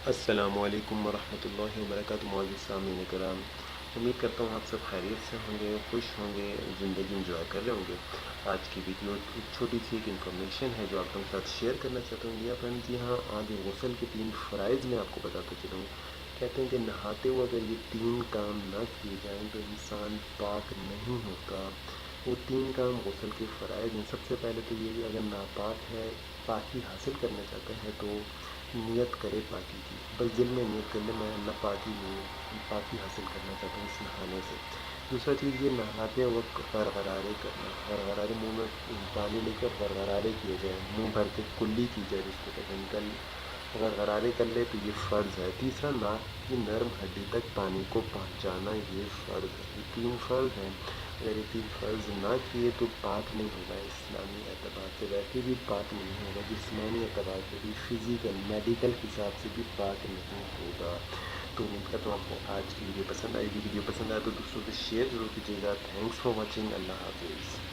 السلام علیکم ورحمۃ اللہ وبرکاتہ معزز سامعین کرام، امید کرتا ہوں آپ سب خیریت سے ہوں گے، خوش ہوں گے، زندگی انجوائے کر رہے ہوں گے۔ آج کی ویڈیو ایک چھوٹی سی ایک انفارمیشن ہے جو آپ کے ساتھ شیئر کرنا چاہتا ہوں۔ یا فرینڈ جی ہاں، آج غسل کے 3 فرائض میں آپ کو بتاتا چلوں۔ کہتے ہیں کہ نہاتے ہوئے اگر یہ 3 کام نہ کیے جائیں تو انسان پاک نہیں ہوتا۔ وہ 3 کام غسل کے فرائض ہیں۔ سب سے پہلے تو یہ کہ اگر ناپاک ہے، پاکی حاصل کرنا چاہتا ہے تو نیت کرے پاکی کی، بس دل میں نیت کر لے میں اللہ پاکی حاصل کرنا چاہتا ہوں اس نہانے سے۔ دوسرا چیز یہ نہاتے وقت غرغرارے کرنا، غرغرارے منہ میں پانی لے کر غرغرارے کیے جائیں، منہ بھر کے کلی کی جائے جس کو کہتے ہیں، غرغرارے کر لے تو یہ فرض ہے۔ تیسرا ناک کی نرم ہڈی تک پانی کو پہنچانا، یہ فرض ہے۔ یہ 3 فرض ہیں، اگر یہ 3 فرض نہ کیے تو پاک نہیں ہوگا، اسلامی اعتبار سے ویسے بھی پاک نہیں ہوگا، جسمانی اعتبار سے بھی، فزیکل میڈیکل حساب سے بھی پاک نہیں ہوگا۔ تو امید کرتا ہوں آپ کو آج کی ویڈیو پسند آئے گی۔ ویڈیو پسند آئے تو دوستوں سے شیئر ضرور کیجیے گا۔ Thanks for watching. اللہ حافظ۔